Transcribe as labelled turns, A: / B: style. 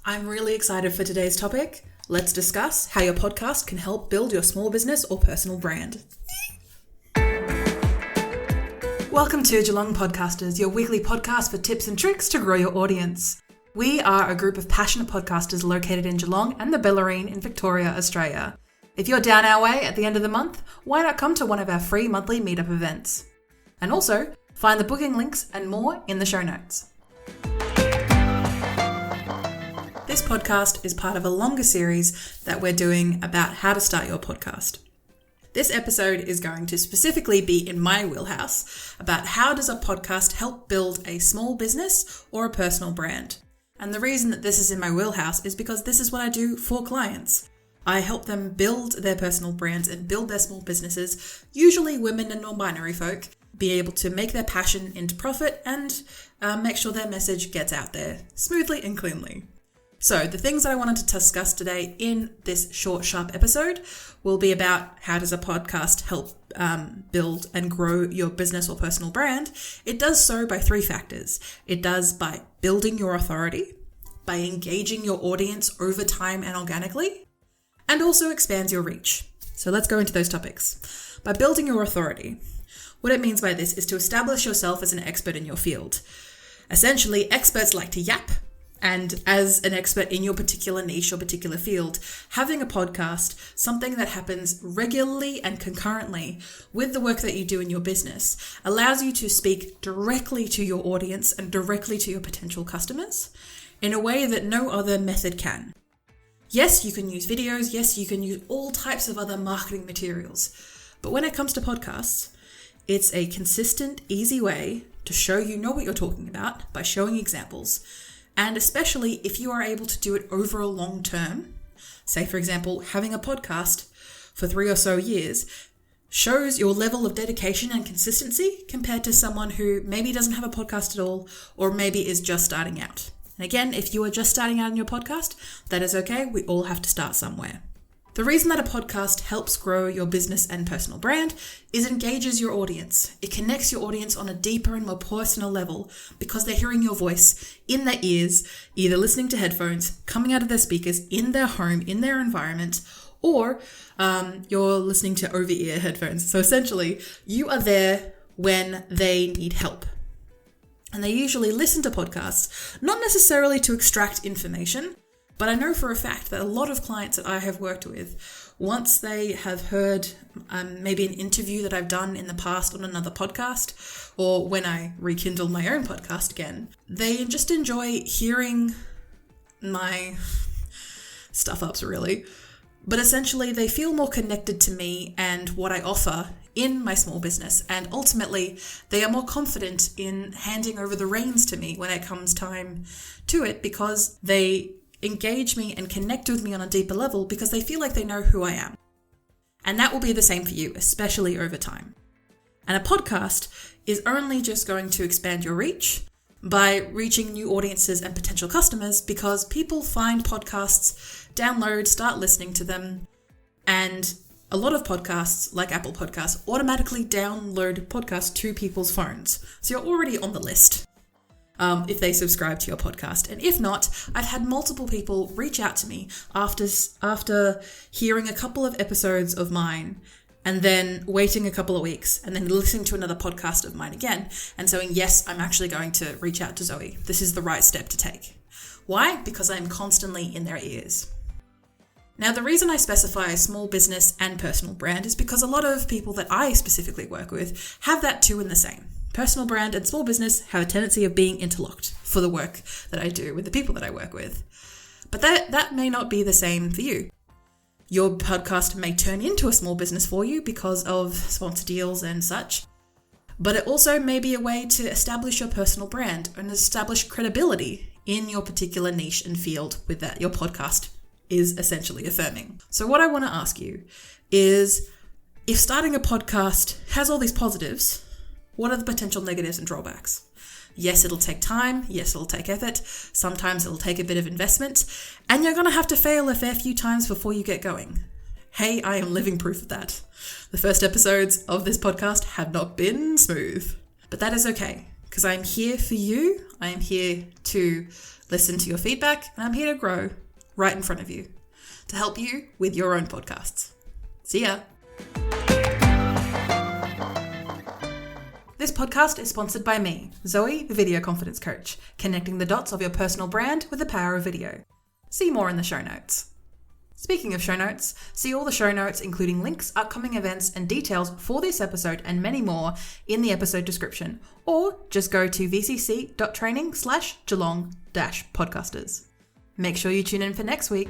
A: I'm really excited for today's topic. Let's discuss how your podcast can help build your small business or personal brand. Welcome to Geelong Podcasters, your weekly podcast for tips and tricks to grow your audience. We are a group of passionate podcasters located in Geelong and the Bellarine in Victoria, Australia. If you're down our way at the end of the month, why not come to one of our free monthly meetup events? And also, find the booking links and more in the show notes. This podcast is part of a longer series that we're doing about how to start your podcast. This episode is going to specifically be in my wheelhouse about how does a podcast help build a small business or a personal brand. And the reason that this is in my wheelhouse is because this is what I do for clients. I help them build their personal brands and build their small businesses, usually women and non-binary folk, be able to make their passion into profit and make sure their message gets out there smoothly and cleanly. So the things that I wanted to discuss today in this short, sharp episode will be about how does a podcast help build and grow your business or personal brand. It does so by three factors. It does by building your authority, by engaging your audience over time and organically, and also expands your reach. So let's go into those topics. By building your authority, what it means by this is to establish yourself as an expert in your field. Essentially, experts like to yap. And as an expert in your particular niche or particular field, having a podcast, something that happens regularly and concurrently with the work that you do in your business, allows you to speak directly to your audience and directly to your potential customers in a way that no other method can. Yes, you can use videos. Yes, you can use all types of other marketing materials. But when it comes to podcasts, it's a consistent, easy way to show you know what you're talking about by showing examples. And especially if you are able to do it over a long term, say, for example, having a podcast for 3 or so years shows your level of dedication and consistency compared to someone who maybe doesn't have a podcast at all or maybe is just starting out. And again, if you are just starting out in your podcast, that is okay. We all have to start somewhere. The reason that a podcast helps grow your business and personal brand is it engages your audience. It connects your audience on a deeper and more personal level because they're hearing your voice in their ears, either listening to headphones, coming out of their speakers, in their home, in their environment, or you're listening to over-ear headphones. So essentially, you are there when they need help. And they usually listen to podcasts, not necessarily to extract information, but I know for a fact that a lot of clients that I have worked with, once they have heard maybe an interview that I've done in the past on another podcast, or when I rekindle my own podcast again, they just enjoy hearing my stuff-ups really. But essentially, they feel more connected to me and what I offer in my small business. And ultimately, they are more confident in handing over the reins to me when it comes time to it because they engage me and connect with me on a deeper level because they feel like they know who I am. And that will be the same for you, especially over time. And a podcast is only just going to expand your reach by reaching new audiences and potential customers because people find podcasts, download, start listening to them, and a lot of podcasts, like Apple Podcasts, automatically download podcasts to people's phones. So you're already on the list. If they subscribe to your podcast. And if not, I've had multiple people reach out to me after hearing a couple of episodes of mine and then waiting a couple of weeks and then listening to another podcast of mine again and saying, yes, I'm actually going to reach out to Zoe. This is the right step to take. Why? Because I'm constantly in their ears. Now, the reason I specify small business and personal brand is because a lot of people that I specifically work with have that two in the same. Personal brand and small business have a tendency of being interlocked for the work that I do with the people that I work with. But that may not be the same for you. Your podcast may turn into a small business for you because of sponsor deals and such. But it also may be a way to establish your personal brand and establish credibility in your particular niche and field with that your podcast is essentially affirming. So what I want to ask you is, if starting a podcast has all these positives, what are the potential negatives and drawbacks? Yes, it'll take time. Yes, it'll take effort. Sometimes it'll take a bit of investment. And you're going to have to fail a fair few times before you get going. Hey, I am living proof of that. The first episodes of this podcast have not been smooth. But that is okay, because I'm here for you. I am here to listen to your feedback, and I'm here to grow right in front of you to help you with your own podcasts. See ya. This podcast is sponsored by me, Zoe, the Video Confidence Coach, connecting the dots of your personal brand with the power of video. See more in the show notes. Speaking of show notes, see all the show notes, including links, upcoming events, and details for this episode and many more in the episode description, or just go to vcc.training/Geelong-podcasters. Make sure you tune in for next week.